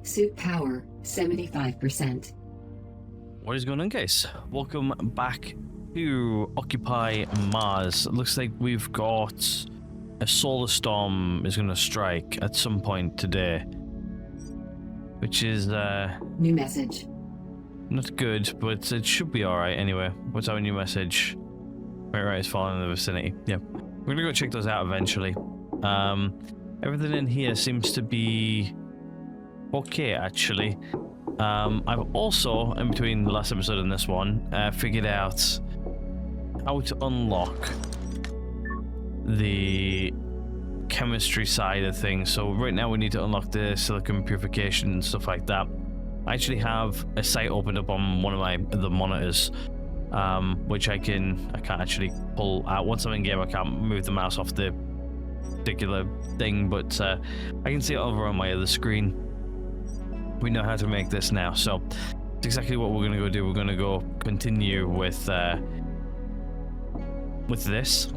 Suit power 75%. What is going on, guys? Welcome back to Occupy Mars. It looks like we've got a solar storm is going to strike at some point today, which is New message. not good, but it should be all right anyway. What's our new message? Right, it's falling in the vicinity. Yeah, we're gonna go check those out eventually. Everything in here seems to be okay, actually. I've also, in between the last episode and this one, figured out how to unlock the chemistry side of things. So right now we need to unlock the silicon purification and stuff like that. I actually have a site opened up on one of the monitors, which I can't actually pull out. Once I'm in game, I can't move the mouse off the particular thing, but I can see it over on my other screen. We know how to make this now, so it's exactly what we're gonna go do. We're gonna go continue with this,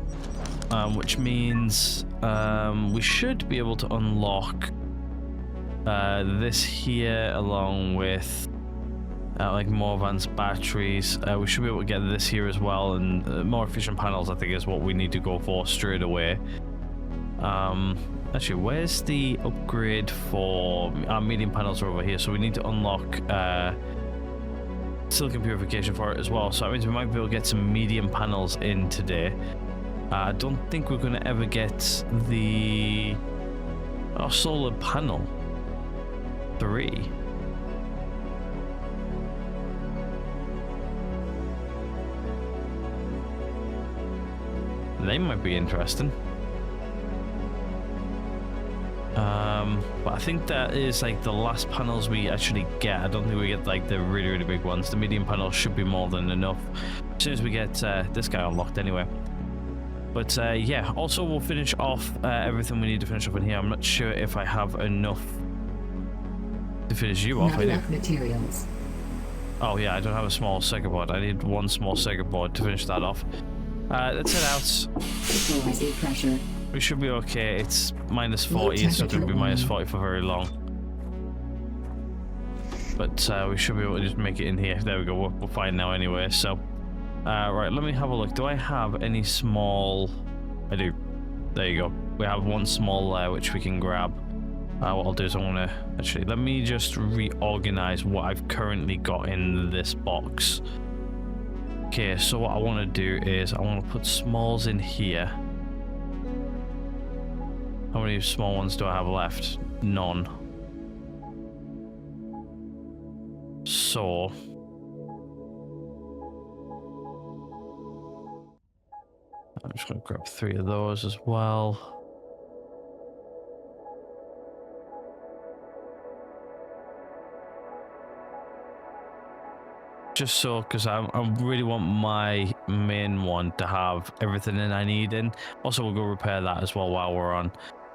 which means we should be able to unlock this here, along with like more advanced batteries. We should be able to get this here as well, and more efficient panels, I think, is what we need to go for straight away. Actually, where's the upgrade for our medium panels? Are over here, so we need to unlock silicon purification for it as well. So that means we might be able to get some medium panels in today. I don't think we're going to ever get the solar panel 3. They might be interesting. But I think that is like the last panels we actually get. I don't think we get like the really big ones. The medium panels should be more than enough as soon as we get this guy unlocked anyway. But yeah, also we'll finish off everything we need to finish off in here. I'm not sure if I have enough to finish you off. Not enough materials. Oh yeah, I don't have a small circuit board. I need one small circuit board to finish that off. Let's head out. Equalizing pressure. We should be okay. It's minus 40. It's not going to be minus 40 for very long. But we should be able to just make it in here. There we go. We're fine now anyway. So, right, let me have a look. Do I have any small... I do. There you go. We have one small there which we can grab. What I'll do is I'm going to... Actually, let me just reorganize what I've currently got in this box. Okay, so what I want to do is I want to put smalls in here. How many small ones do I have left? None. So... I'm just going to grab 3 of those as well. Just so, because I really want my main one to have everything in I need in. Also, we'll go repair that as well while we're on.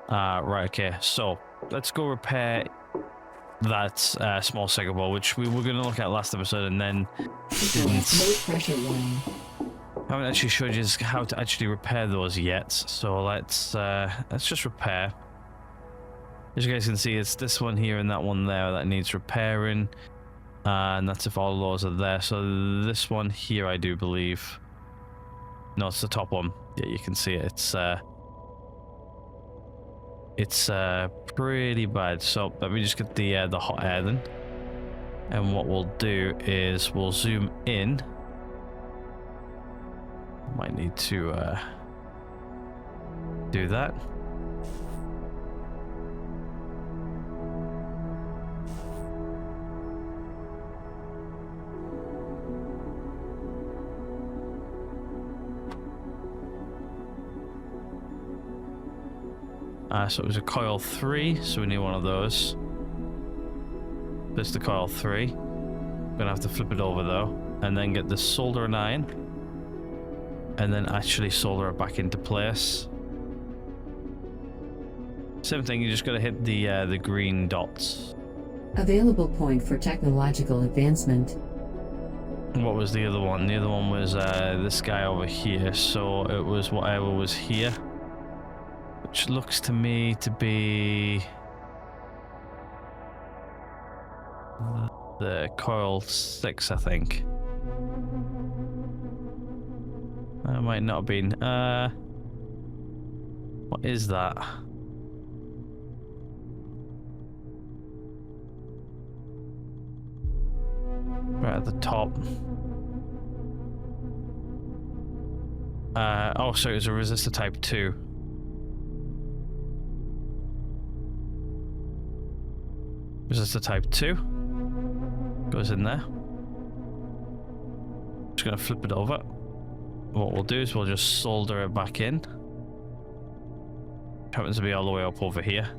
Right, okay, so let's go repair that small circuit board, which we were going to look at last episode and then haven't actually showed you how to actually repair those yet. So let's just repair. As you guys can see, it's this one here and that one there that needs repairing. And that's if all of those are there. So this one here, I do believe. No, it's the top one. Yeah, you can see it. It's pretty bad. So let me just get the hot air then. And what we'll do is we'll zoom in. Might need to do that. So it was a coil 3, so we need one of those. There's the coil 3. Gonna have to flip it over though, and then get the soldering iron, and then actually solder it back into place. Same thing, you just gotta hit the green dots. Available point for technological advancement. What was the other one? The other one was this guy over here, so it was whatever was here. Which looks to me to be the coil 6, I think. That might not have been. What is that? Right at the top. Oh, so it's a resistor type 2. Resistor type 2 goes in there. Just gonna flip it over. What we'll do is we'll just solder it back in. Happens to be all the way up over here.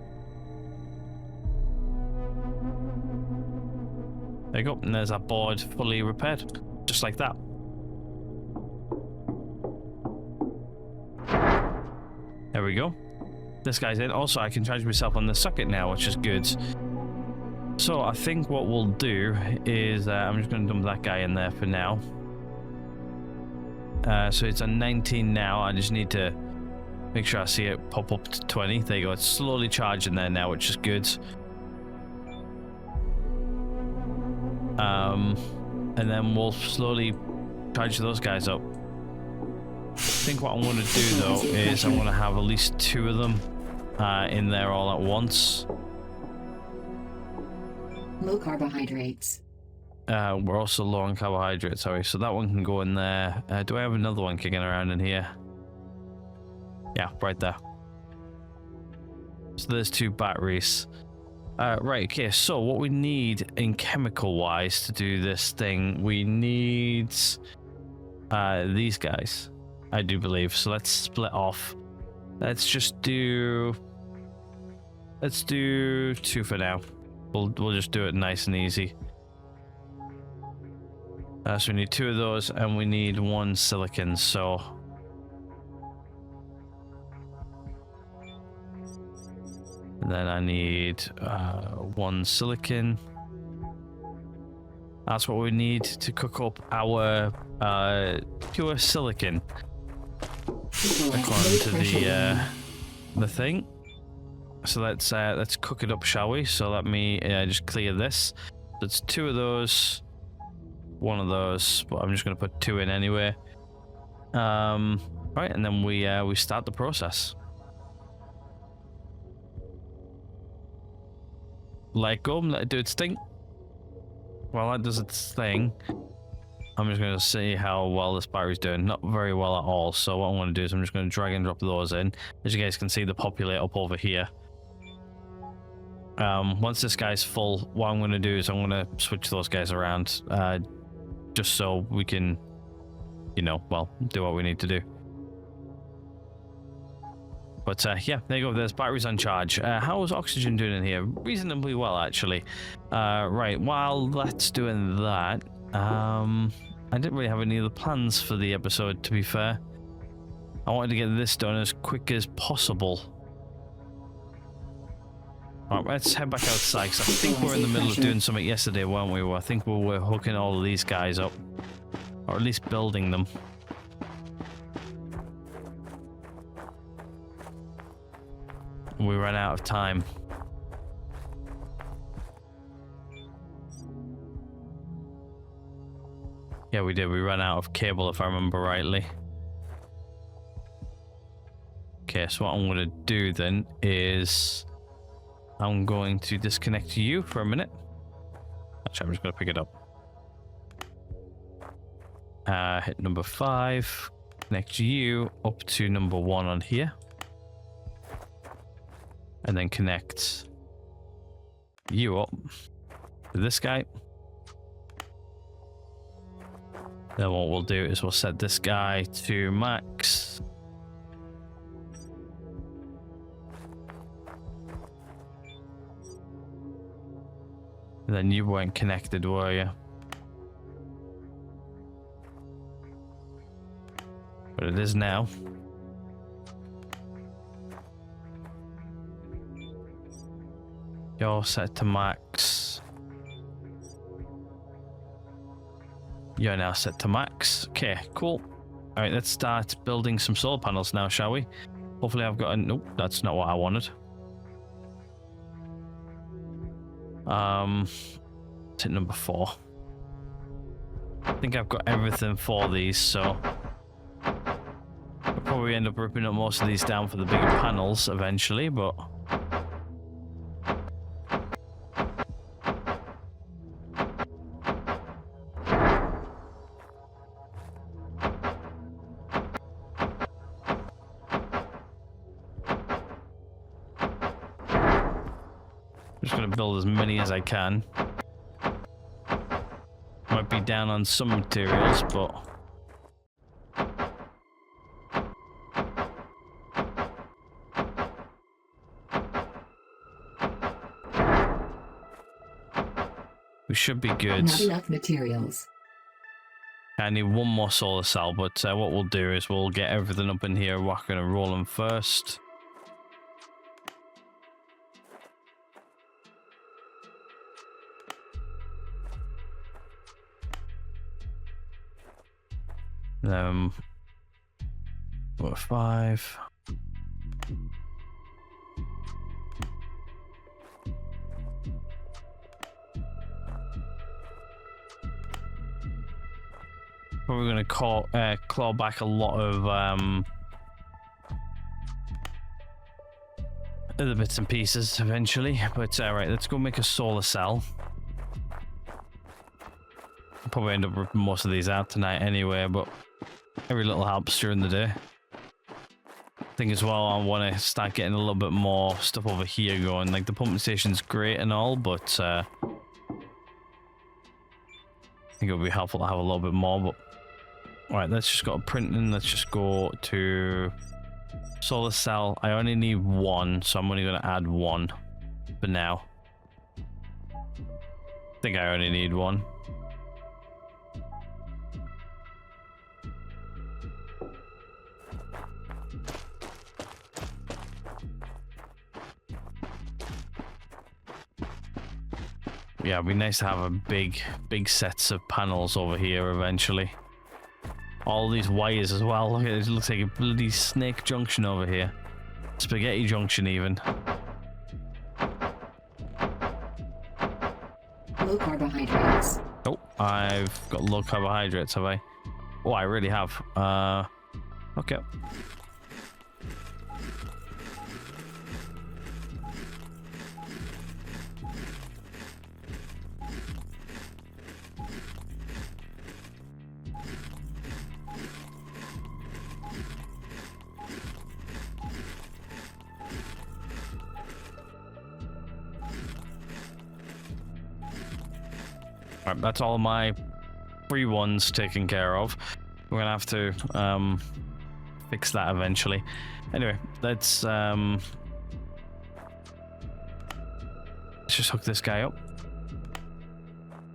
There you go, and there's that board fully repaired, just like that. There we go. This guy's in. Also, I can charge myself on the socket now, which is good. So I think what we'll do is I'm just going to dump that guy in there for now. So it's on 19 now. I just need to make sure I see it pop up to 20. There you go. It's slowly charging there now, which is good. And then we'll slowly charge those guys up. I think what I'm going to do though is I'm going to have at least 2 of them in there all at once. Low carbohydrates. We're also low on carbohydrates, sorry, so that one can go in there. Do I have another one kicking around in here? Yeah, right there. So there's 2 batteries. Right, okay, so what we need in chemical wise to do this thing, we need these guys, I do believe. So let's split off. Let's do 2 for now. We'll just do it nice and easy. So we need 2 of those, and we need 1 silicon. So and then I need 1 silicon. That's what we need to cook up our pure silicon, according to the thing. So let's cook it up, shall we? So let me just clear this. That's 2 of those, 1 of those, but I'm just going to put 2 in anyway. Right, and then we start the process. Let go, let it do its thing. While that does its thing, I'm just going to see how well this battery's doing. Not very well at all. So what I'm going to do is I'm just going to drag and drop those in. As you guys can see, the populate up over here. Once this guy's full, what I'm going to do is I'm going to switch those guys around, just so we can, you know, well, do what we need to do. But yeah, there you go. There's batteries on charge. How is oxygen doing in here? Reasonably well, actually. Right, while that's doing that, I didn't really have any other plans for the episode, to be fair. I wanted to get this done as quick as possible. Alright, let's head back outside, because I think we're in the middle of doing something yesterday, weren't we? I think we were hooking all of these guys up. Or at least building them. We ran out of time. Yeah, we did. We ran out of cable, if I remember rightly. Okay, so what I'm going to do then is I'm going to disconnect you for a minute. Actually, I'm just going to pick it up. Hit number 5. Connect you up to number 1 on here. And then connect you up to this guy. Then what we'll do is we'll set this guy to max. And then you weren't connected, were you? But it is now. You're set to max. You're now set to max. Okay, cool. Alright, let's start building some solar panels now, shall we? Hopefully I've got a... Nope, that's not what I wanted. Tip number 4. I think I've got everything for these, so I'll probably end up ripping up most of these down for the bigger panels eventually, but I'm just going to build as many as I can. Might be down on some materials, but we should be good. Not enough materials. I need one more solar cell, but what we'll do is we'll get everything up in here, rocking and rolling first. What, 5? Probably going to claw back a lot of other bits and pieces eventually, but right, let's go make a solar cell. I'll probably end up ripping most of these out tonight anyway, but every little helps during the day. I think as well I want to start getting a little bit more stuff over here going. Like the pumping station's great and all, but I think it would be helpful to have a little bit more. But alright, let's just go to printing. Let's just go to solar cell. I only need 1, so I'm only going to add 1 for now. I think I only need 1. Yeah, it'd be nice to have a big sets of panels over here eventually. All these wires as well. Look at it, it looks like a bloody snake junction over here. Spaghetti junction even. Low carbohydrates. Oh, I've got low carbohydrates, have I? Oh, I really have. Okay. Alright, that's all of my free ones taken care of. We're gonna have to fix that eventually. Anyway, let's just hook this guy up.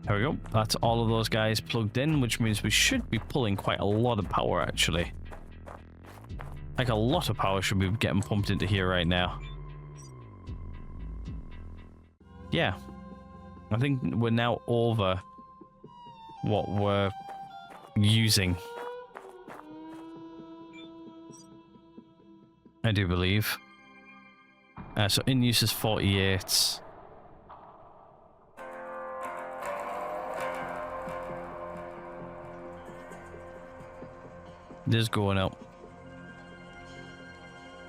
There we go. That's all of those guys plugged in, which means we should be pulling quite a lot of power actually. Like a lot of power should be getting pumped into here right now. Yeah. I think we're now over what we're using. I do believe. So in use is 48. This is going up.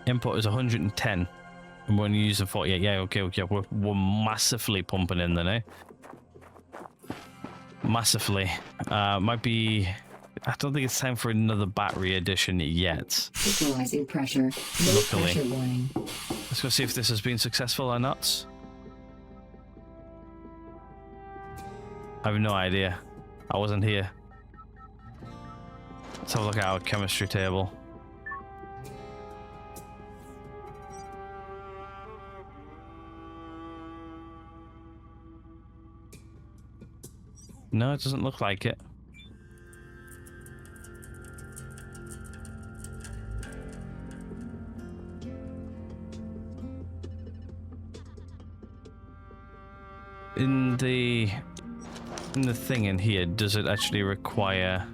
Input is 110. And we're only using 48. Yeah, okay. We're massively pumping in then, eh? Massively. Might be... I don't think it's time for another battery addition yet. Equalizing pressure. Low pressure warning. Let's go see if this has been successful or not. I have no idea. I wasn't here. Let's have a look at our chemistry table. No, it doesn't look like it. In the thing in here, does it actually require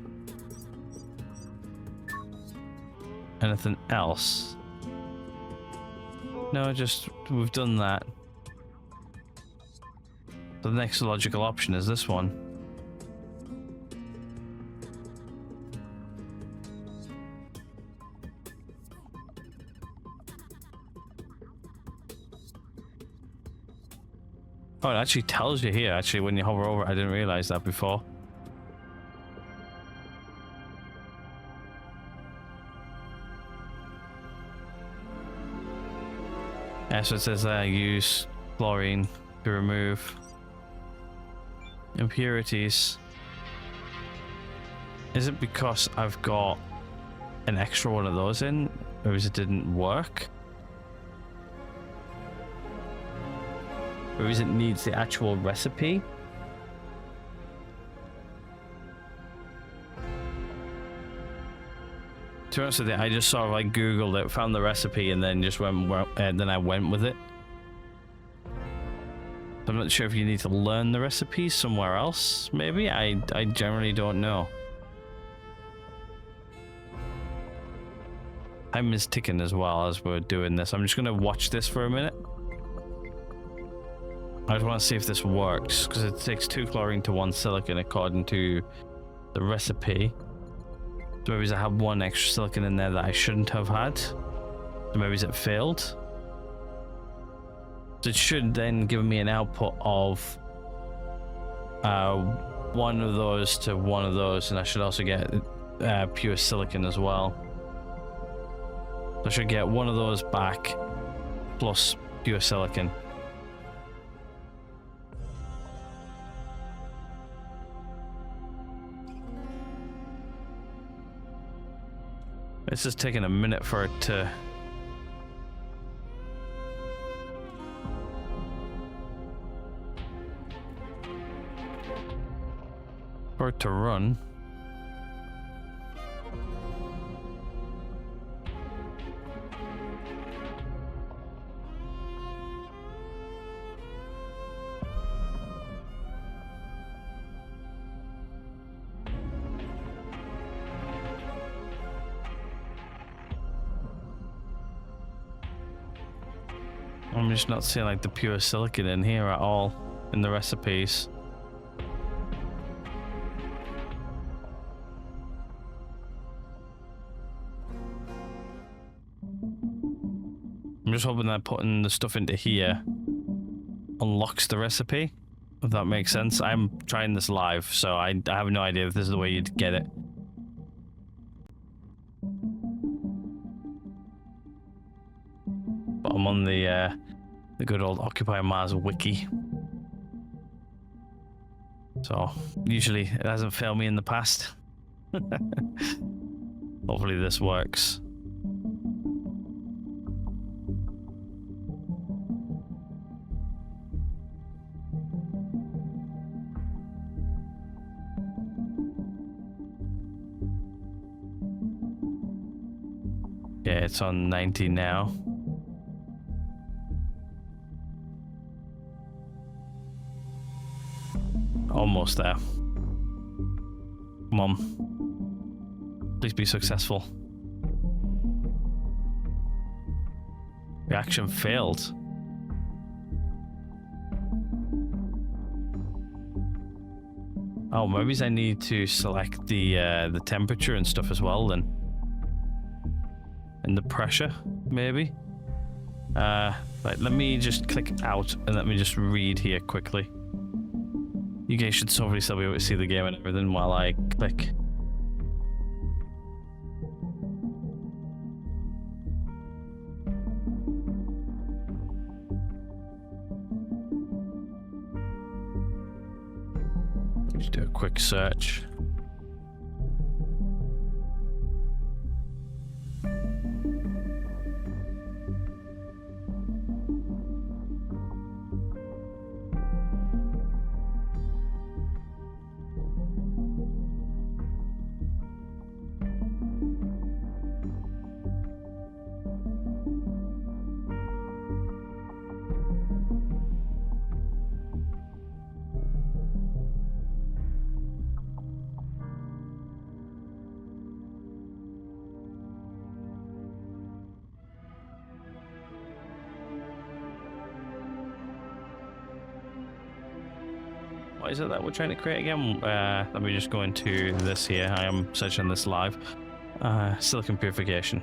anything else? No, just we've done that. The next logical option is this one. Oh, it actually tells you here, actually, when you hover over it. I didn't realize that before. Yeah, so it says use chlorine to remove impurities. Is it because I've got an extra one of those in, or is it didn't work? Or is it needs the actual recipe? To be honest with you, I just sort of like Googled it, found the recipe, and then just went, then I went with it. I'm not sure if you need to learn the recipe somewhere else, maybe? I generally don't know. Time is ticking as well as we're doing this. I'm just going to watch this for a minute. I just want to see if this works, because it takes 2 chlorine to 1 silicon according to the recipe. So maybe I have 1 extra silicon in there that I shouldn't have had. So maybe it failed. So it should then give me an output of 1 of those to 1 of those, and I should also get pure silicon as well. So I should get 1 of those back plus pure silicon. It's just taking a minute for it to... run. I'm just not seeing like the pure silicon in here at all in the recipes. I'm just hoping that putting the stuff into here unlocks the recipe, if that makes sense. I'm trying this live, so I have no idea if this is the way you'd get it. But I'm on the good old Occupy Mars wiki. So, usually it hasn't failed me in the past. Hopefully this works. Yeah, it's on 90 now. Almost there. Come on. Please be successful. Reaction failed. Oh, maybe I need to select the temperature and stuff as well then. And the pressure, maybe. Right, let me just click out and let me just read here quickly. You guys should hopefully still be able to see the game and everything while I click. Just do a quick search. What is it that we're trying to create again? Let me just go into this here. I am searching this live. Silicon purification.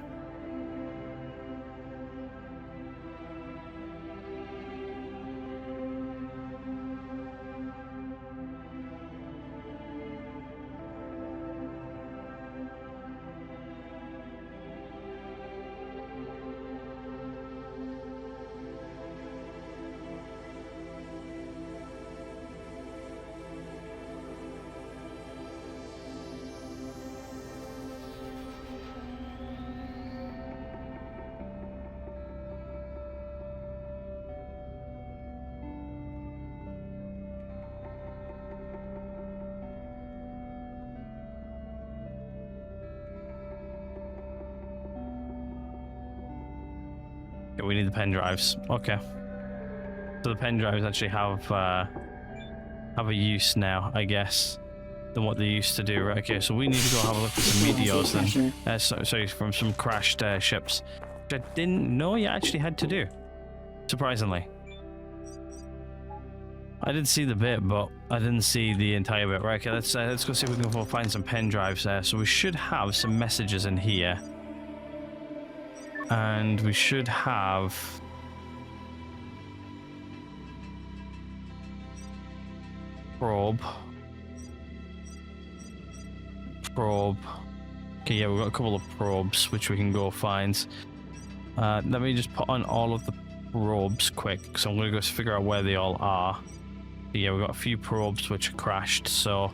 Okay, we need the pen drives. Okay. So the pen drives actually have a use now, I guess, than what they used to do. Right? Okay, so we need to go have a look at some meteors then. Sorry, from some crashed ships, which I didn't know you actually had to do. Surprisingly, I did see the bit, but I didn't see the entire bit. Right? Okay, let's go see if we can go find some pen drives there. So we should have some messages in here. And we should have probe. Okay, yeah, we've got a couple of probes which we can go find. Let me just put on all of the probes quick, so I'm going to go figure out where they all are. Yeah, we've got a few probes which are crashed, so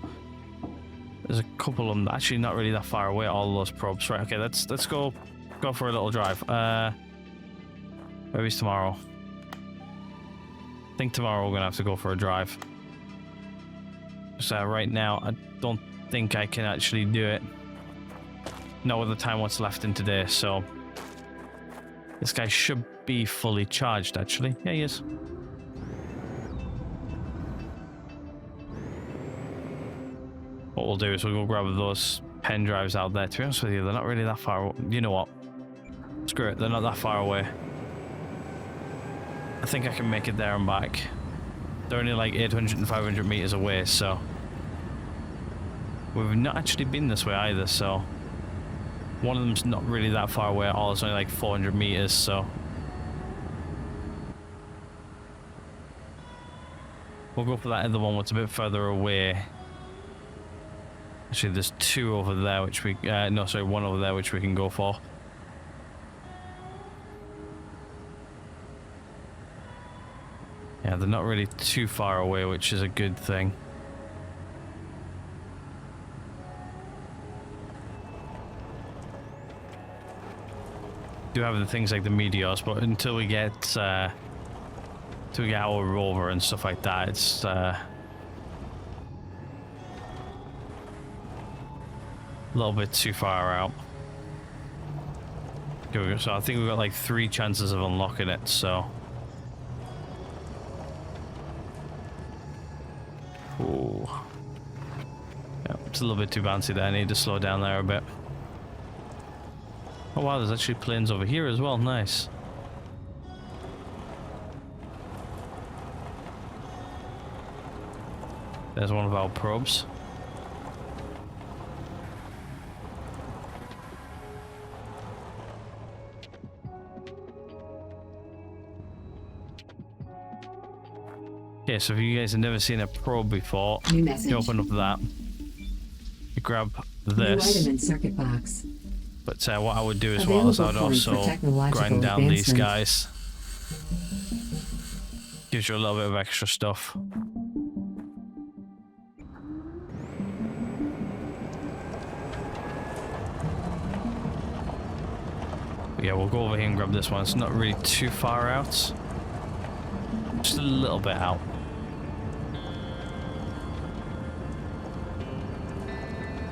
there's a couple of them actually not really that far away, all those probes. Right, okay, let's go for a little drive. Maybe it's tomorrow. I think tomorrow we're gonna have to go for a drive. So right now I don't think I can actually do it. Not with the time what's left in today, so this guy should be fully charged actually. Yeah, he is. What we'll do is we'll go grab those pen drives out there. To be honest with you, they're not really that far. You know what? Screw it, they're not that far away. I think I can make it there and back. They're only like 800 and 500 meters away, so we've not actually been this way either, so one of them's not really that far away at all. It's only like 400 meters, so we'll go for that other one what's a bit further away. Actually, there's two over there which we no, sorry, one over there which we can go for. Yeah, they're not really too far away, which is a good thing. Do have the things like the meteors, but until we get our rover and stuff like that, it's a little bit too far out. So I think we've got like 3 chances of unlocking it, so. Ooh. Yeah, it's a little bit too bouncy there. I need to slow down there a bit. Oh wow, there's actually planes over here as well. Nice. There's one of our probes. Okay, so if you guys have never seen a probe before, you open up that, you grab this. New item in circuit box. But what I would do as well is I would also grind down these guys. Gives you a little bit of extra stuff. But yeah, we'll go over here and grab this one. It's not really too far out. Just a little bit out.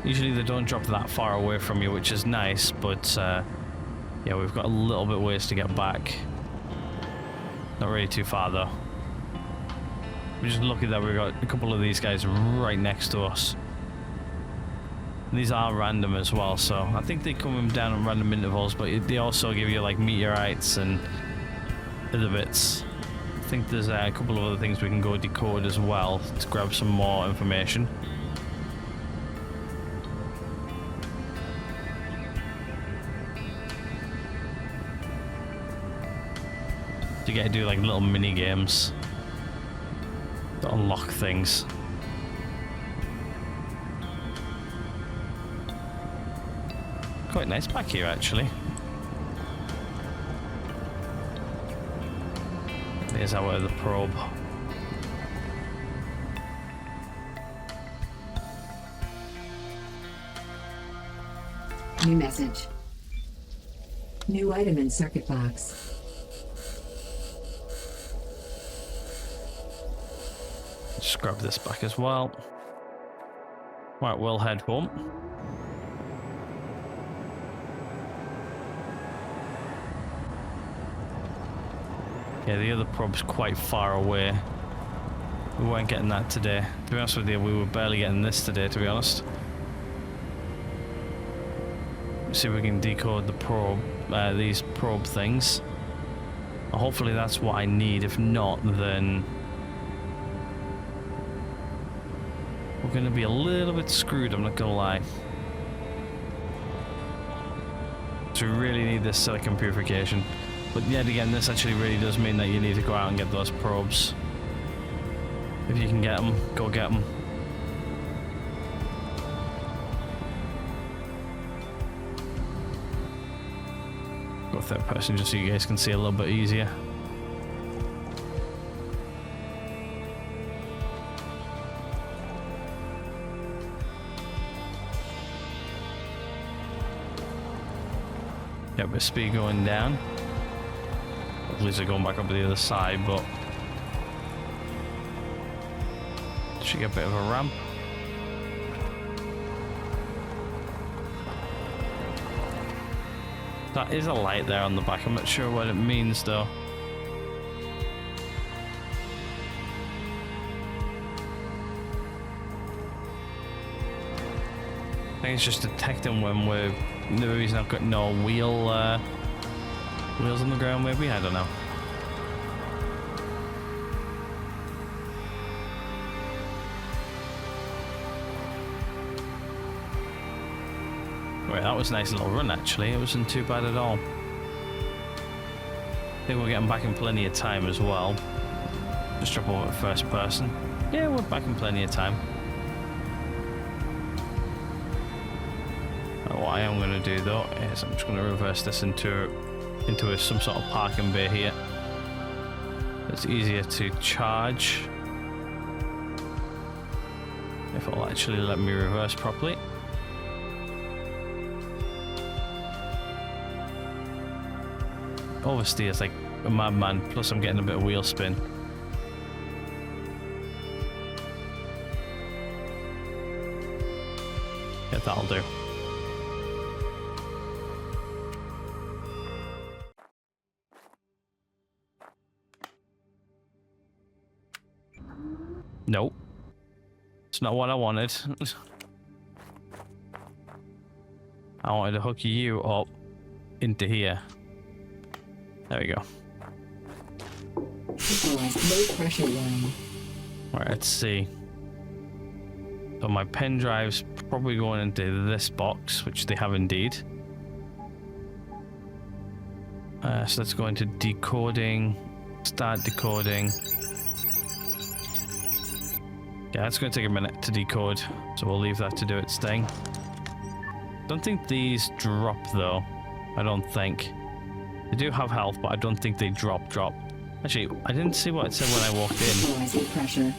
Usually they don't drop that far away from you, which is nice, but yeah, we've got a little bit ways to get back. Not really too far though. We're just lucky that we've got a couple of these guys right next to us. And these are random as well, so I think they come down at random intervals, but they also give you like meteorites and other bits. think there's a couple of other things we can go decode as well to grab some more information. You get to do like little mini games to unlock things. Quite nice back here, actually. There's our the probe. New message. New item in circuit box. Just grab this back as well. Right, we'll head home. Yeah, the other probe's quite far away. We weren't getting that today. To be honest with you, we were barely getting this today, to be honest. Let's see if we can decode the probe, these probe things. Hopefully that's what I need. If not, then we're going to be a little bit screwed, I'm not going to lie. So we really need this silicon purification. But yet again, this actually really does mean that you need to go out and get those probes. If you can get them, go get them. Go third person just so you guys can see a little bit easier. Yep, with speed going down. At least they're going back up to the other side, but should get a bit of a ramp. That is a light there on the back. I'm not sure what it means though. I think it's just detecting when we're maybe he's not got no wheels on the ground, maybe? I don't know. Right, that was a nice little run actually. It wasn't too bad at all. I think we're getting back in plenty of time as well. Just drop over at first person. Yeah, we're back in plenty of time. What I am going to do though is I'm just going to reverse this into some sort of parking bay here. It's easier to charge if it'll actually let me reverse properly. Oversteer is like a madman, plus I'm getting a bit of wheel spin. Yeah, that'll do. Nope. It's not what I wanted. I wanted to hook you up into here. There we go. Low pressure line. Alright, let's see. So my pen drive's probably going into this box, which they have indeed. So let's go into decoding. Start decoding. Yeah, it's going to take a minute to decode, so we'll leave that to do its thing. Don't think these drop though. I don't think. They do have health, but I don't think they drop. Actually, I didn't see what it said when I walked in. Pressure.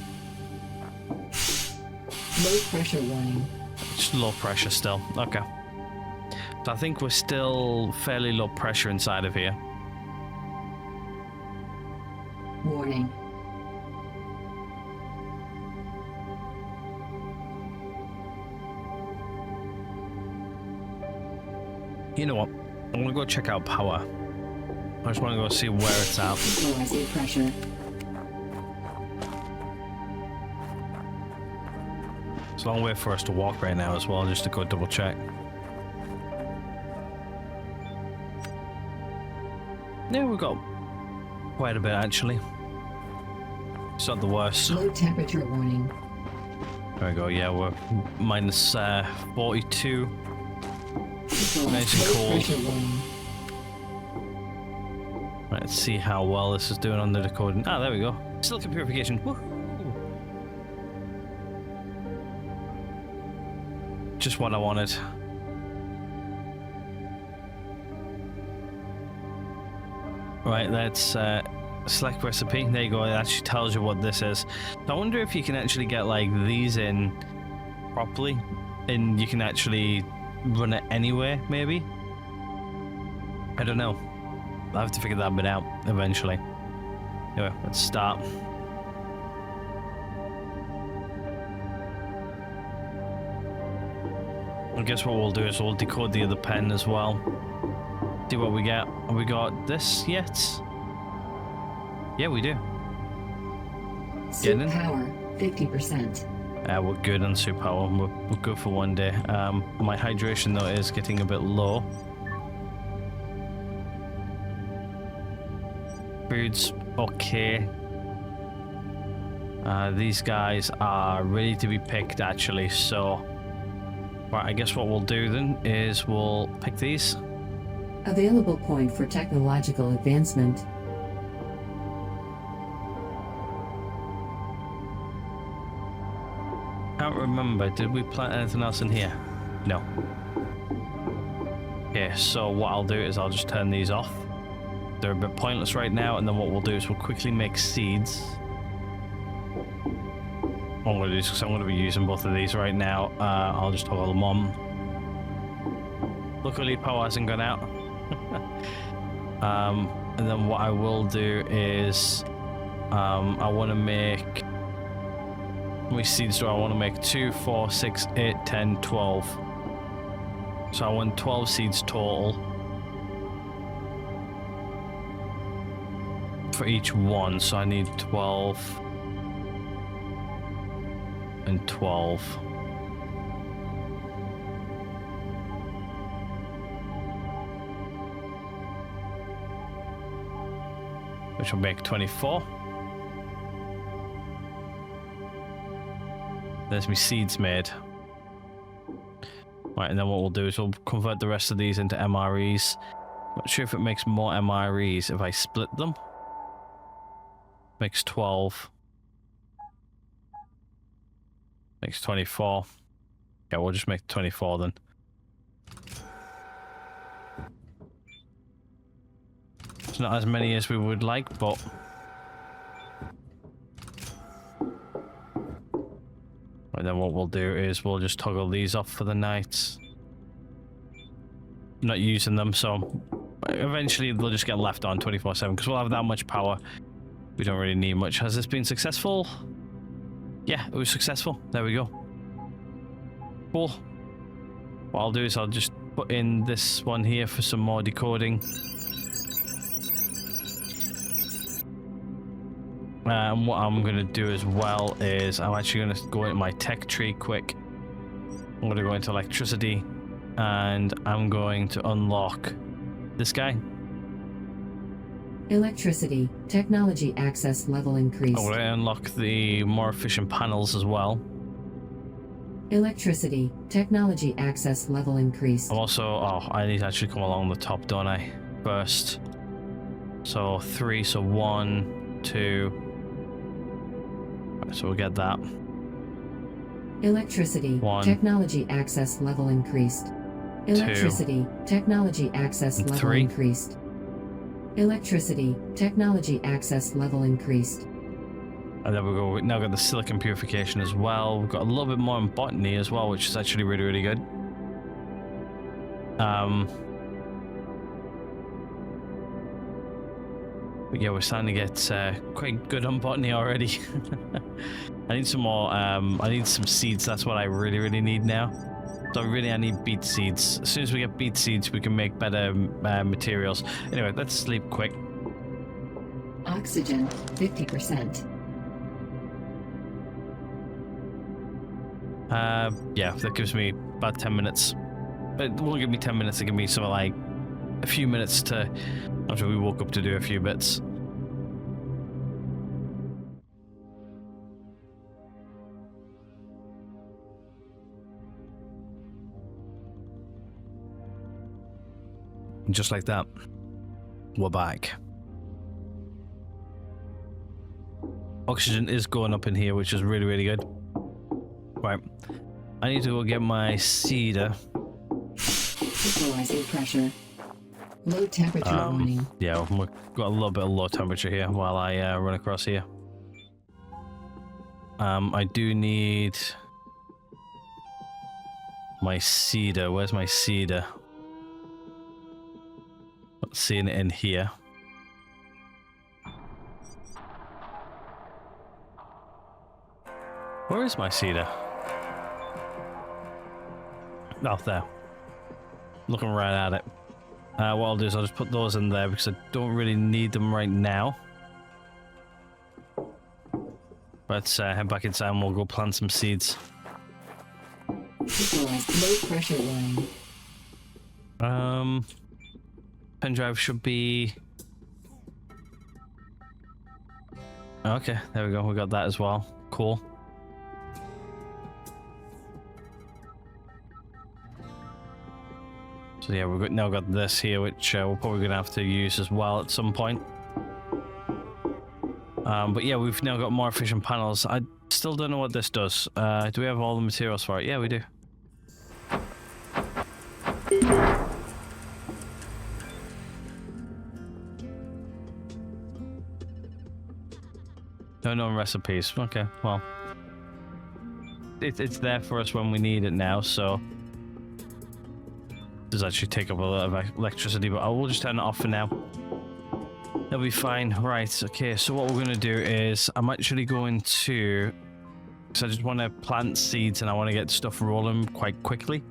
Low pressure warning. Just low pressure still. Okay. So I think we're still fairly low pressure inside of here. Warning. You know what? I'm gonna go check out power. I just want to go see where it's at. Pressure. It's a long way for us to walk right now as well, just to go double check. Yeah, we've got quite a bit actually. It's not the worst. Low temperature warning. There we go. Yeah, we're minus 42. Control, Nice and low cold. pressure warning. Right, let's see how well this is doing on the decoding. Ah, there we go. Silicon purification. Woohoo! Just what I wanted. Right, let's select recipe. There you go. It actually tells you what this is. So I wonder if you can actually get like these in properly, and you can actually run it anywhere. Maybe. I don't know. I'll have to figure that bit out eventually. Anyway, let's start. I guess what we'll do is we'll decode the other pen as well. See what we get. Have we got this yet? Yeah, we do. Suit Getting in? power 50%. We're good on soup power. We're good for one day. My hydration though is getting a bit low. Food's okay. These guys are ready to be picked actually, so right, I guess what we'll do then is we'll pick these. Available point for technological advancement. Can't remember, did we plant anything else in here? No. Okay, so what I'll do is I'll just turn these off. They're a bit pointless right now, and then what we'll do is we'll quickly make seeds. What I'm going to do is, because I'm going to be using both of these right now, I'll just toggle them on. Luckily power hasn't gone out. And then what I will do is I want to make, how many seeds do I want to make? 2, 4, 6, 8, 10, 12. So I want 12 seeds total for each one, so I need 12 and 12. Which will make 24. There's me seeds made. Right, and then what we'll do is we'll convert the rest of these into MREs. Not sure if it makes more MREs if I split them. Makes 12. Makes 24. Yeah, we'll just make 24 then. It's not as many as we would like, but and then what we'll do is we'll just toggle these off for the night. Not using them, so eventually they'll just get left on 24/7 because we'll have that much power. We don't really need much. Has this been successful? Yeah, it was successful. There we go. Cool. What I'll do is I'll just put in this one here for some more decoding. And what I'm going to do as well is I'm actually going to go into my tech tree quick. I'm going to go into electricity and I'm going to unlock this guy. Electricity. Technology access level increased. I'm going to unlock the more efficient panels as well. Electricity. Technology access level increased. I'm also, oh, I need to actually come along the top, don't I? First. So 3, so 1, 2. So we'll get that. Electricity. 1. Technology access level increased. Electricity. Technology access level 3. increased. Electricity. Technology access level increased. And then we've now got the silicon purification as well. We've got a little bit more in botany as well, which is actually really, really good. But yeah, we're starting to get quite good on botany already. I need some more, I need some seeds. That's what I really, really need now. So really, I need beet seeds. As soon as we get beet seeds, we can make better materials. Anyway, let's sleep quick. Oxygen 50%. Yeah, that gives me about 10 minutes. It won't give me 10 minutes, it'll give me something like a few minutes to, after we woke up, to do a few bits. And just like that, we're back. Oxygen is going up in here, which is really, really good. Right. I need to go get my cedar. Equalizing pressure. Low temperature warning. Yeah, we've got a little bit of low temperature here while I run across here. I do need my cedar. Where's my cedar? Not seeing it in here. Where is my cedar? Oh, there. Looking right at it. What I'll do is I'll just put those in there because I don't really need them right now. Let's head back inside and we'll go plant some seeds. Equalized low pressure warning. Pen drive should be... Okay, there we go. We got that as well. Cool. So yeah, we've now got this here, which we're probably going to have to use as well at some point. But yeah, we've now got more efficient panels. I still don't know what this does. Do we have all the materials for it? Yeah, we do. No known recipes. Okay, well. It's there for us when we need it now, so... Does actually take up a lot of electricity, but I will just turn it off for now. That'll be fine. Right, okay, so what we're going to do is I'm actually going to... So I just want to plant seeds and I want to get stuff rolling quite quickly.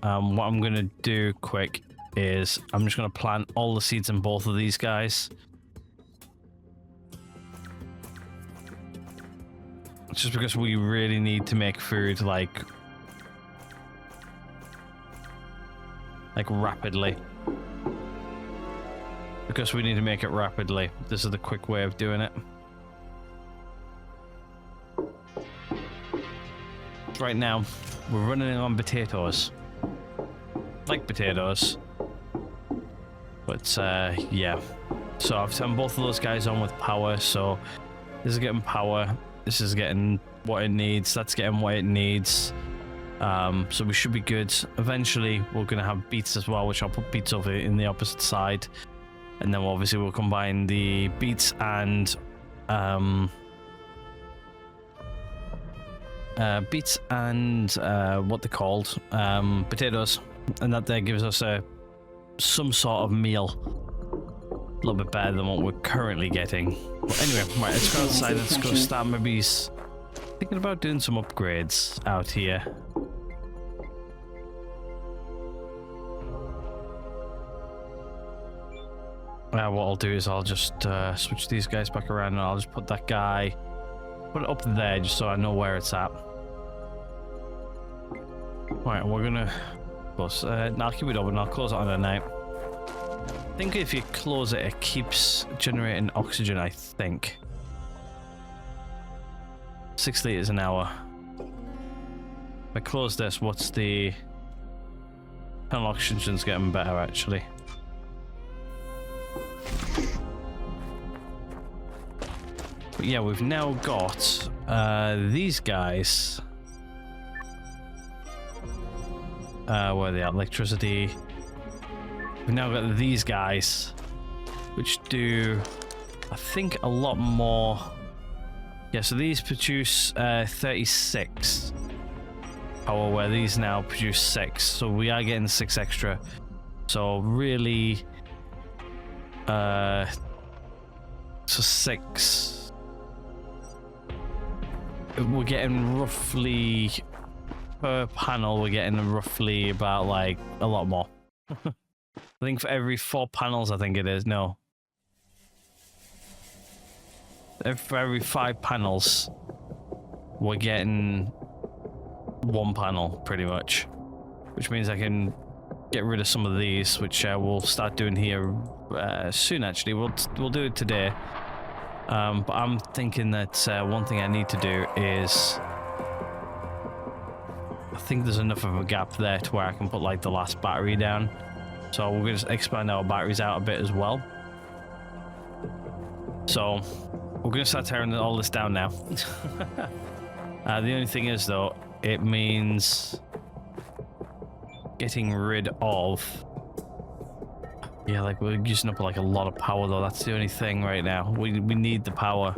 What I'm going to do quick is I'm just going to plant all the seeds in both of these guys. Just because we really need to make food like rapidly. Because we need to make it rapidly. This is the quick way of doing it. Right now, we're running on potatoes. Like potatoes. But, yeah. So I've turned both of those guys on with power, so this is getting power. This is getting what it needs. That's getting what it needs. So we should be good. Eventually, we're going to have beets as well, which I'll put beets over in the opposite side. And then obviously we'll combine the beets and what they're called, potatoes, and that there gives us some sort of meal. A little bit better than what we're currently getting. But anyway, right, let's go outside. Let's go start maybe thinking about doing some upgrades out here. What I'll do is I'll just switch these guys back around and I'll just put that guy, put it up there just so I know where it's at. Right, we're gonna close. No, I'll keep it open. I'll close it on the night. I think if you close it, it keeps generating oxygen, I think. 6 liters an hour. If I close this, what's the... oxygen's getting better, actually. But yeah, we've now got these guys. Where are they at? Electricity. We've now got these guys, which do, I think, a lot more. Yeah, so these produce 36 power, where these now produce 6. So we are getting 6 extra. So really, so 6. We're getting roughly per panel. We're getting roughly about like a lot more. I think for every 4 panels, I think it is. No. For every 5 panels, we're getting 1 panel, pretty much. Which means I can get rid of some of these, which we'll start doing here soon, actually. We'll do it today. But I'm thinking that one thing I need to do is... I think there's enough of a gap there to where I can put like the last battery down. So we're going to expand our batteries out a bit as well. So we're going to start tearing all this down now. The only thing is though, it means getting rid of... Yeah, like we're using up like a lot of power though. That's the only thing right now. We need the power.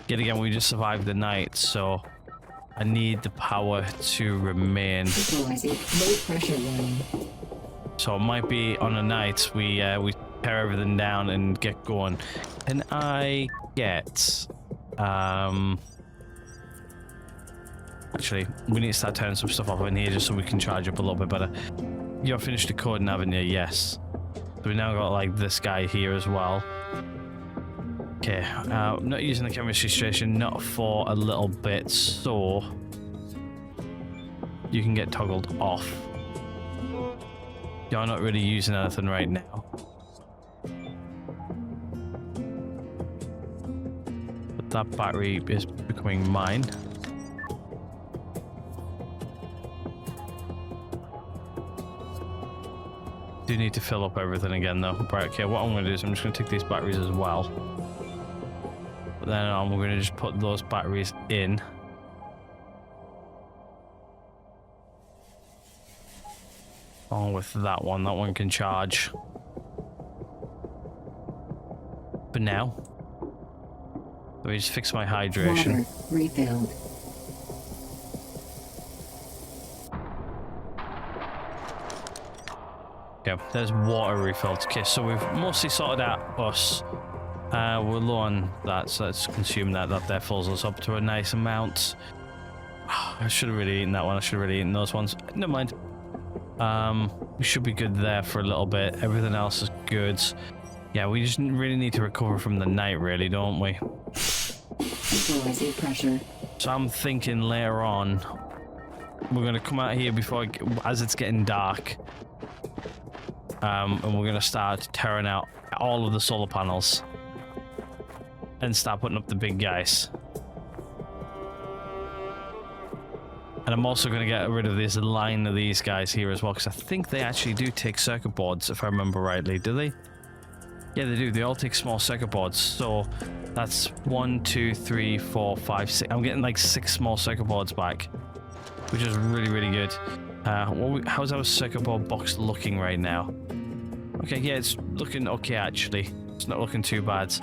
Yet again, we just survived the night, so I need the power to remain. Equalizing. Low pressure warning. So it might be on a night we tear everything down and get going. Can I get actually, we need to start turning some stuff off in here just so we can charge up a little bit better. You've finished decoding, haven't you? Yes. So we now got like this guy here as well. Okay, I'm not using the chemistry station, not for a little bit, so you can get toggled off. You're not really using anything right now. But that battery is becoming mine. Do need to fill up everything again though. Right, okay, what I'm going to do is I'm just going to take these batteries as well. But then I'm going to just put those batteries in. Along with that one can charge. But now, let me just fix my hydration. Water refilled. Okay, there's water refilled. Okay, so we've mostly sorted out us. We're low on that, so let's consume that. That there fills us up to a nice amount. I should have really eaten that one. I should have really eaten those ones. Never mind. We should be good there for a little bit. Everything else is good. Yeah, we just really need to recover from the night, really, don't we? Equalizing pressure. So I'm thinking later on, we're going to come out here before, as it's getting dark. And we're going to start tearing out all of the solar panels. And start putting up the big guys. And I'm also going to get rid of this line of these guys here as well, because I think they actually do take circuit boards, if I remember rightly. Do they? Yeah, they do. They all take small circuit boards. So that's 1, 2, 3, 4, 5, 6. I'm getting like 6 small circuit boards back, which is really, really good. How's our circuit board box looking right now? Okay, yeah, it's looking okay, actually. It's not looking too bad.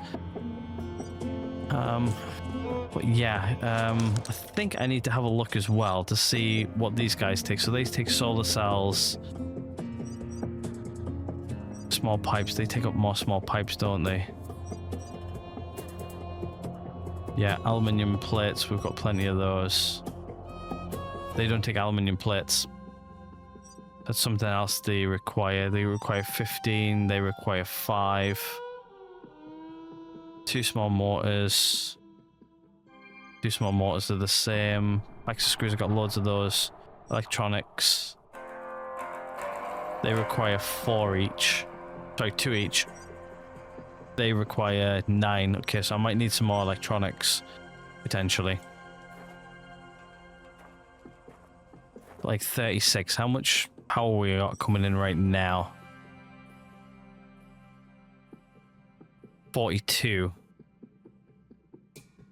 But yeah, I think I need to have a look as well to see what these guys take. So they take solar cells, small pipes. They take up more small pipes, don't they? Yeah, aluminium plates. We've got plenty of those. They don't take aluminium plates. That's something else they require. They require 15. They require 5. 2 small motors. 2 small motors are the same. Axis screws, I've got loads of those. Electronics. They require 4 each. Sorry, 2 each. They require 9. Okay, so I might need some more electronics, potentially. Like 36. How much power we got coming in right now? 42.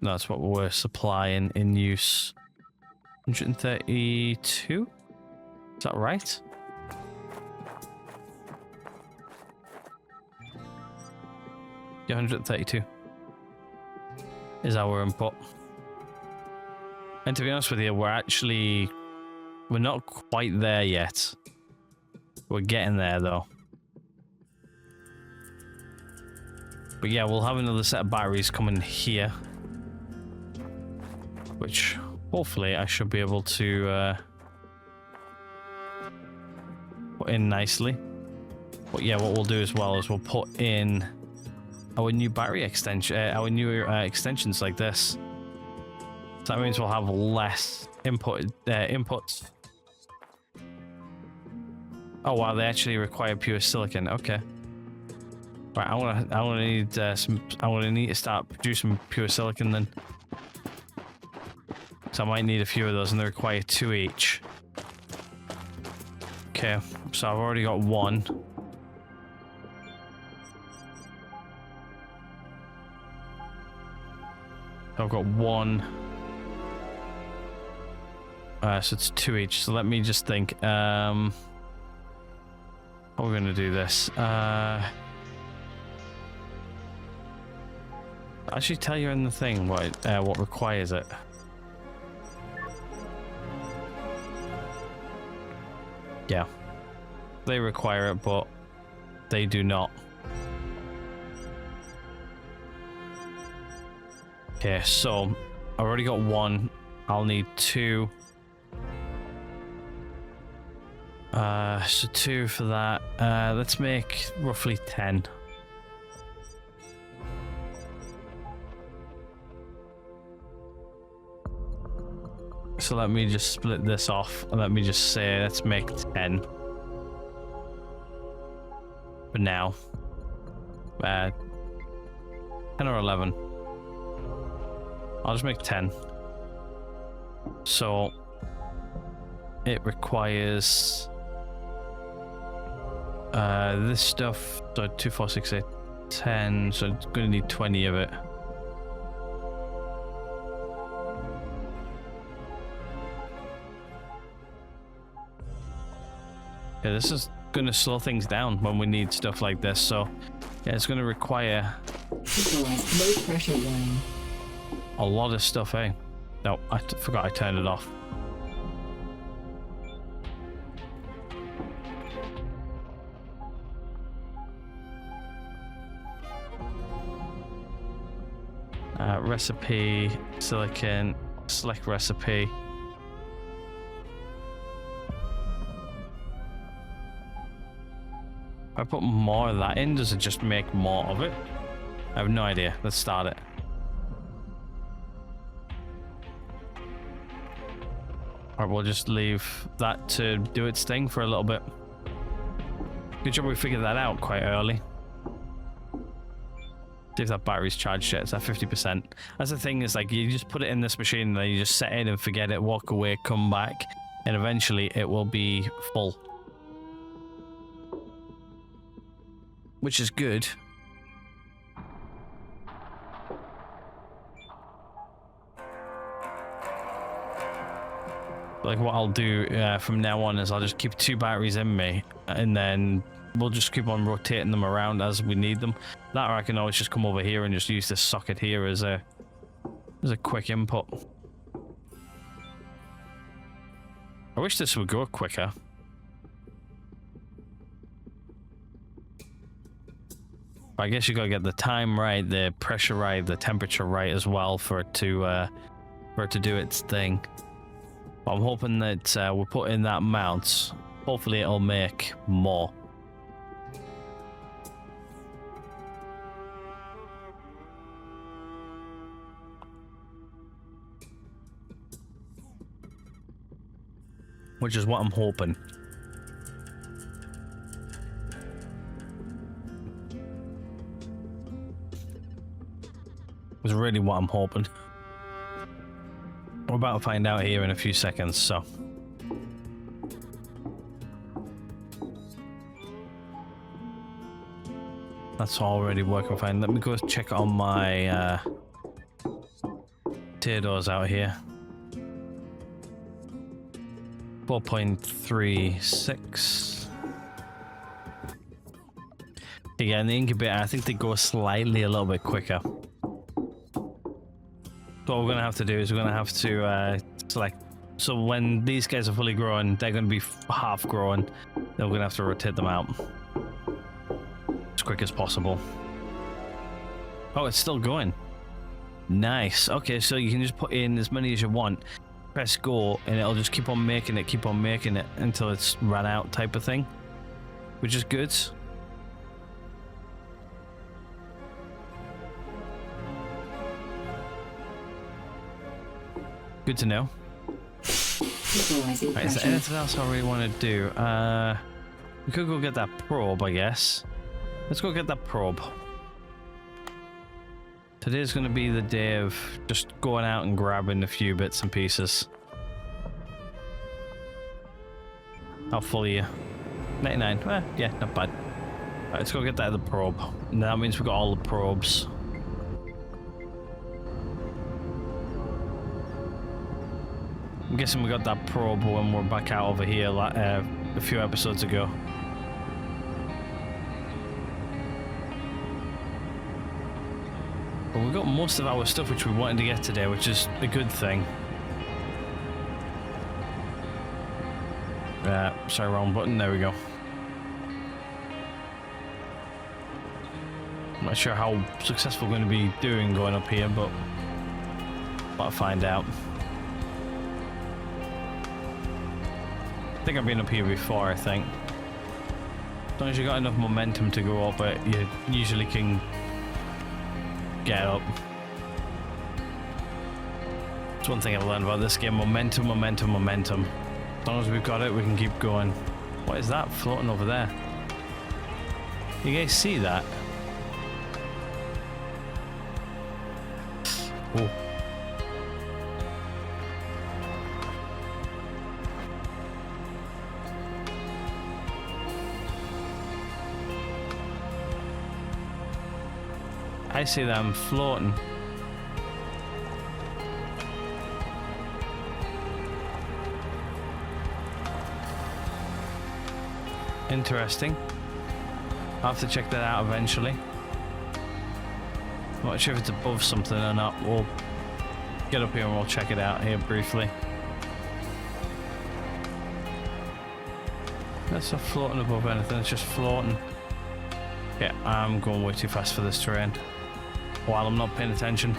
That's what we're supplying in use. 132? Is that right? Yeah, 132 is our input. And to be honest with you, we're not quite there yet. We're getting there though. But yeah, we'll have another set of batteries coming here, which hopefully I should be able to put in nicely. But yeah, what we'll do as well is we'll put in our new battery extension, our new extensions like this. So that means we'll have less inputs. Oh wow, they actually require pure silicon. Okay. Right, I'm gonna need to start producing pure silicon then. So I might need a few of those, and they require 2 each. Okay, so I've already got one. I've got one. So it's 2 each. So let me just think. How are we going to do this? Actually, tell you in the thing what requires it. Yeah, they require it, but they do not. Okay, so I've already got one. I'll need two. So two for that. Let's make roughly 10. So let me just split this off and let me just say let's make 10 for now. 10 or 11. I'll just make 10. So it requires this stuff. So 2, 4, 6, 8, 10. So it's going to need 20 of it. Yeah, this is going to slow things down when we need stuff like this. So yeah, it's going to require low pressure line. a lot of stuff, eh? No, I forgot I turned it off. Recipe, silicon, select recipe. If I put more of that in, does it just make more of it? I have no idea. Let's start it. Alright, we'll just leave that to do its thing for a little bit. Good job we figured that out quite early. See if that battery's charged yet. It's at 50%. That's the thing, is like you just put it in this machine and then you just set it and forget it, walk away, come back, and eventually it will be full. Which is good. Like what I'll do from now on is I'll just keep 2 batteries in me, and then we'll just keep on rotating them around as we need them. That, or I can always just come over here and just use this socket here as a quick input. I wish this would go quicker. But I guess you gotta get the time right, the pressure right, the temperature right as well for it to do its thing. But I'm hoping that we'll put in that mount. Hopefully it'll make more. Which is what I'm hoping. Is really what I'm hoping. We're about to find out here in a few seconds, so. That's already working fine. Let me go check on my potatoes out here. 4.36. Yeah, in the incubator, I think they go slightly a little bit quicker. So what we're going to have to do is we're going to have to select. So when these guys are fully grown, they're going to be half grown. Then we're going to have to rotate them out as quick as possible. Oh, it's still going. Nice. Okay, so you can just put in as many as you want. Press go, and it'll just keep on making it until it's run out type of thing. Which is good. Good to know. Right, is there anything else I really want to do? We could go get that probe, I guess. Let's go get that probe. Today's going to be the day of just going out and grabbing a few bits and pieces. How full are you? 99. Yeah, not bad. Right, let's go get that other probe. And that means we've got all the probes. I'm guessing we got that probe when we're back out over here a few episodes ago. But we got most of our stuff which we wanted to get today, which is a good thing. Sorry, wrong button. There we go. I'm not sure how successful we're going to be doing going up here, but I'll find out. I think I've been up here before, I think. As long as you got enough momentum to go up it, you usually can get up. That's one thing I've learned about this game. Momentum, momentum, momentum. As long as we've got it, we can keep going. What is that floating over there? You guys see that? Oh. I see them floating. Interesting. I'll have to check that out eventually. I'm not sure if it's above something or not. We'll get up here and we'll check it out here briefly. That's not floating above anything, it's just floating. Yeah, I'm going way too fast for this terrain while I'm not paying attention.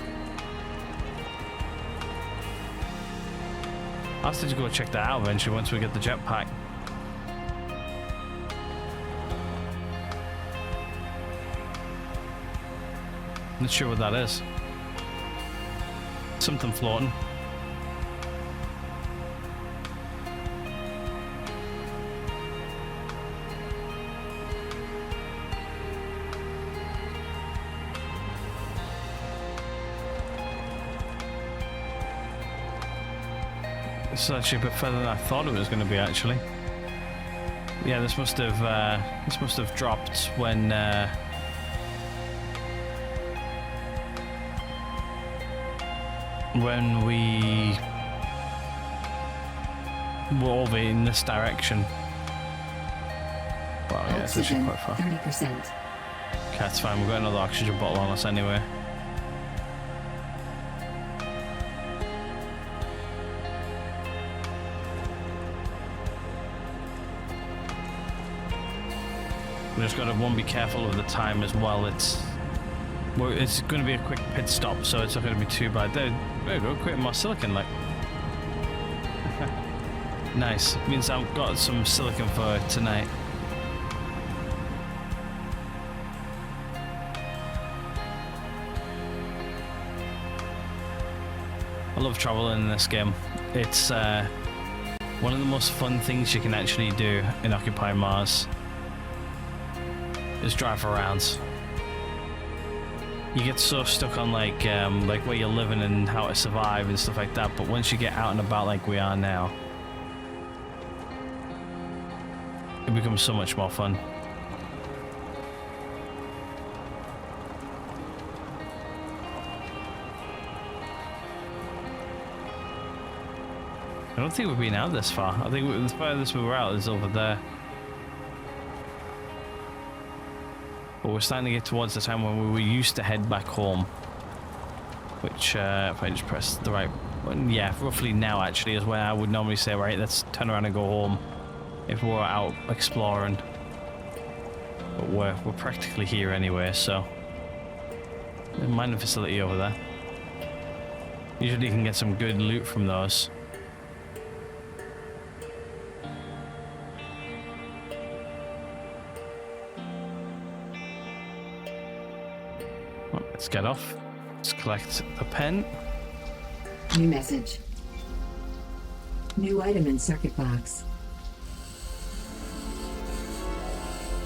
I'll have to go check that out eventually once we get the jetpack. Not sure what that is. Something floating. This is actually a bit further than I thought it was going to be, actually. Yeah, this must have dropped when we were over in this direction. Wow, yeah, it's actually quite far. 30%. Okay, that's fine. We've got another oxygen bottle on us anyway. We just gotta be careful of the time as well. It's going to be a quick pit stop, so it's not going to be too bad. There we go, creating more silicon, like. Nice. Means I've got some silicon for tonight. I love traveling in this game. It's one of the most fun things you can actually do in Occupy Mars. Is drive around. You get so stuck on like where you're living and how to survive and stuff like that, but once you get out and about like we are now, it becomes so much more fun. I don't think we've been out this far. I think the furthest we were out is over there. But we're starting to get towards the time when we were used to head back home. Which, if I just press the right button, yeah, roughly now actually is where I would normally say, right, let's turn around and go home if we're out exploring. But we're practically here anyway, so. There's a mining facility over there. Usually you can get some good loot from those. Let's get off. Let's collect a pen. New message. New item in circuit box.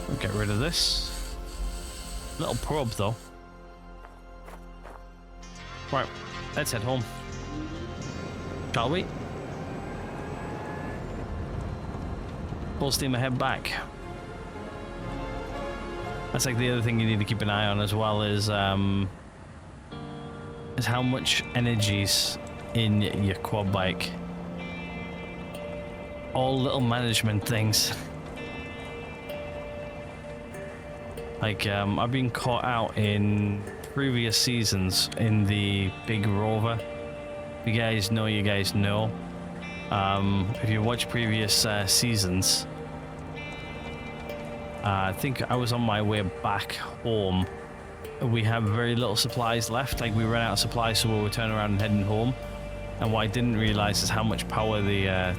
We'll get rid of this. Little probe though. Right, let's head home. Shall we? full steam ahead back. That's like the other thing you need to keep an eye on as well is how much energy's in your quad bike. All little management things. Like I've been caught out in previous seasons in the big Rover. If you guys know, you guys know. If you watch previous seasons, I think I was on my way back home. We have very little supplies left. Like we ran out of supplies, so we were turning around and heading home. And what I didn't realize is how much power the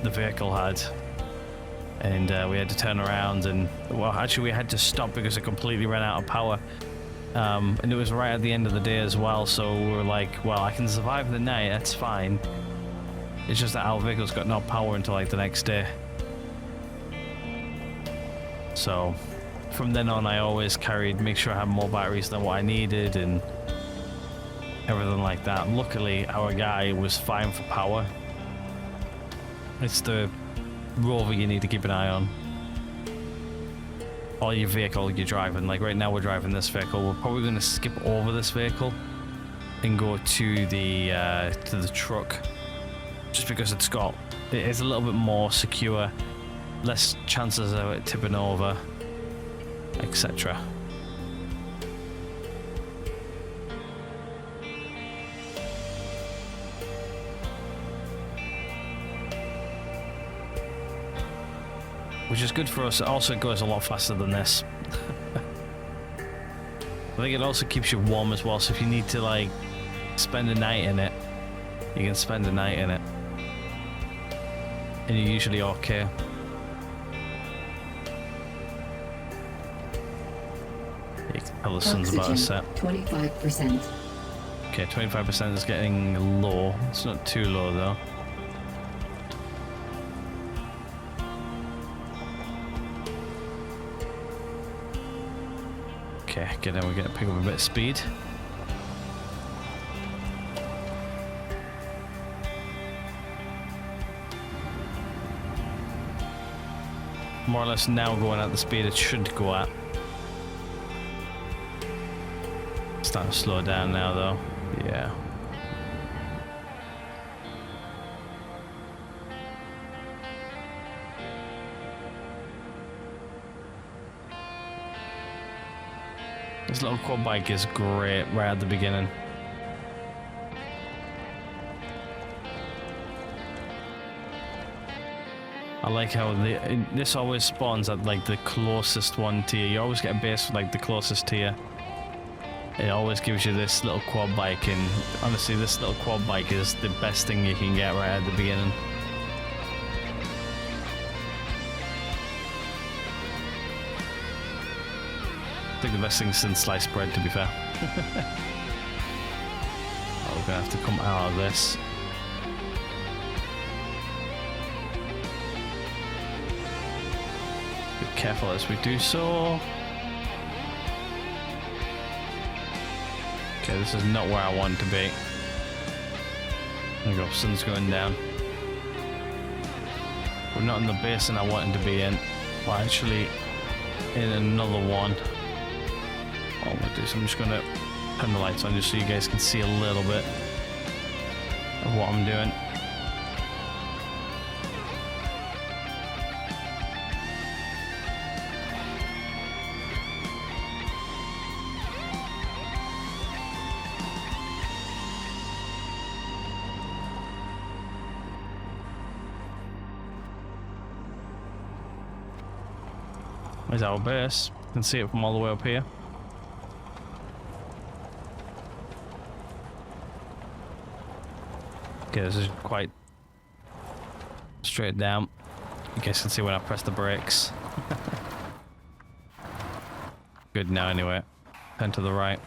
vehicle had. And we had to turn around and, well, actually we had to stop because it completely ran out of power. And it was right at the end of the day as well, so we were like, well, I can survive the night, that's fine. It's just that our vehicle's got no power until like the next day. So from then on I always make sure I had more batteries than what I needed and everything like that. Luckily our guy was fine for power. It's the Rover you need to keep an eye on. Or your vehicle you're driving. Like right now we're driving this vehicle. We're probably going to skip over this vehicle and go to the truck, just because it is a little bit more secure, less chances of it tipping over, etc. Which is good for us. It also goes a lot faster than this. I think it also keeps you warm as well, so if you need to like spend a night in it, you can spend a night in it. And you're usually okay. You can tell the sun's about to set. 25%. Okay, 25% is getting low. It's not too low though. Okay, get in, we're gonna pick up a bit of speed. More or less now going at the speed it should go at. Starting to slow down now though. Yeah. This little quad bike is great right at the beginning. I like how this always spawns at like the closest one to you. You always get a base with like the closest to you. It always gives you this little quad bike, and honestly this little quad bike is the best thing you can get right at the beginning. I think the best thing since sliced bread, to be fair. Oh, we're gonna have to come out of this. Be careful as we do so. Okay, this is not where I want to be. There we go, sun's going down. We're not in the basin I wanted to be in. We're actually in another one. What I'm gonna do is I'm just gonna turn the lights on just so you guys can see a little bit of what I'm doing. There's our base. You can see it from all the way up here. Okay, this is quite straight down. You guys can see when I press the brakes. Good now anyway. Turn to the right.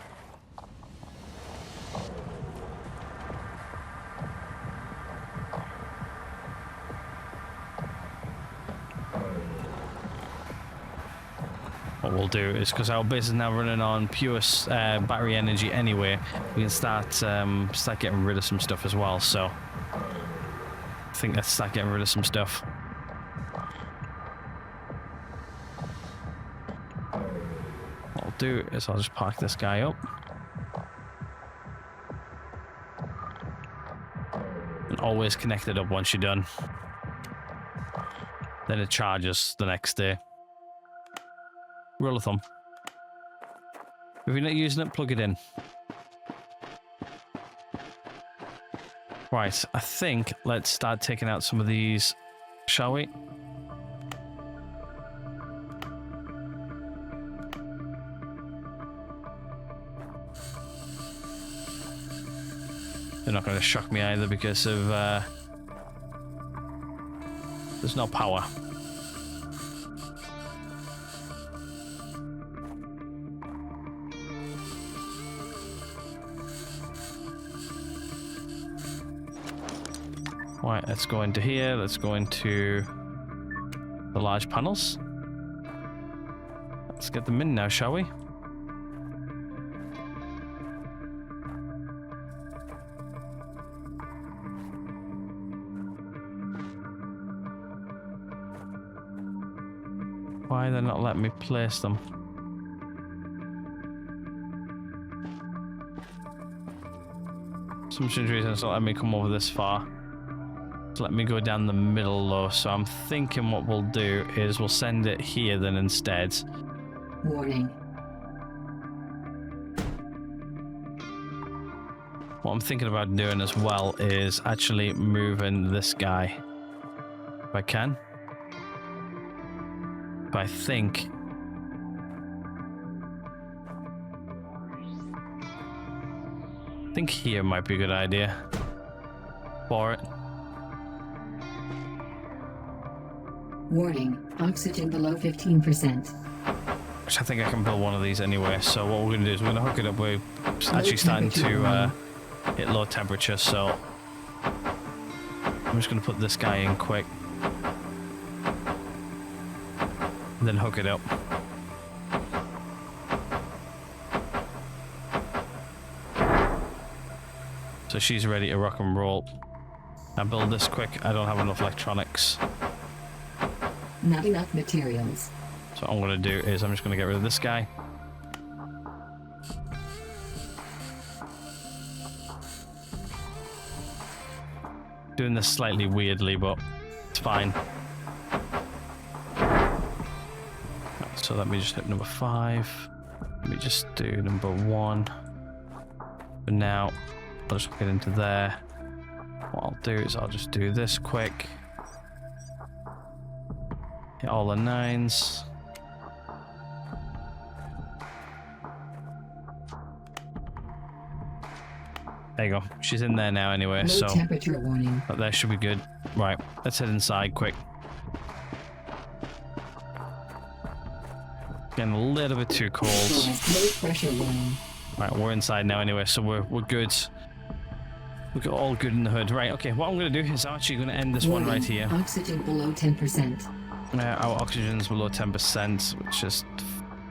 What we'll do is, because our base is now running on pure battery energy anyway, we can start getting rid of some stuff as well. So I think let's start getting rid of some stuff. What I'll do is I'll just park this guy up. And always connect it up once you're done. Then it charges the next day. Rule of thumb. If you're not using it, plug it in. Right, I think let's start taking out some of these, shall we? They're not going to shock me either because of there's no power. Right, let's go into here. Let's go into the large panels. Let's get them in now, shall we? Why are they not letting me place them? Some strange reason it's not letting me come over this far. It's letting me go down the middle though, so I'm thinking what we'll do is we'll send it here then instead. Warning. What I'm thinking about doing as well is actually moving this guy. If I can. But I think here might be a good idea for it. Warning. Oxygen below 15%. Which I think I can build one of these anyway. So what we're going to do is we're going to hook it up. We're actually starting to hit low temperature, so I'm just going to put this guy in quick. And then hook it up. So she's ready to rock and roll. I build this quick. I don't have enough electronics. Not enough materials. So what I'm going to do is I'm just going to get rid of this guy. Doing this slightly weirdly, but it's fine. So let me just hit number 5. Let me just do number 1. But now, I'll just get into there. What I'll do is I'll just do this quick. Hit all the 9s. There you go. She's in there now anyway, Low so temperature warning. that should be good. Right, let's head inside quick. Getting a little bit too cold. Low pressure warning. Right, we're inside now anyway, so we're good. We're all good in the hood. Right, okay, what I'm going to do is I'm actually going to end this one right here. Oxygen below 10%. Our oxygen's below 10%, which is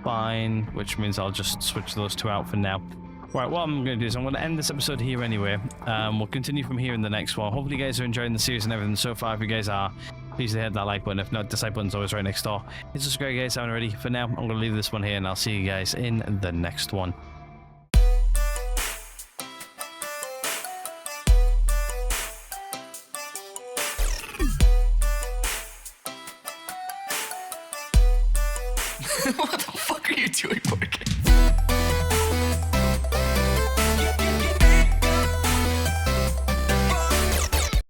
fine, which means I'll just switch those two out for now. Right, what I'm going to do is I'm going to end this episode here anyway. We'll continue from here in the next one. Hopefully you guys are enjoying the series and everything so far. If you guys are, please hit that like button. If not, dislike button's always right next door. Hit subscribe, guys, haven't already. For now, I'm going to leave this one here, and I'll see you guys in the next one. What the fuck are you doing, Morgan?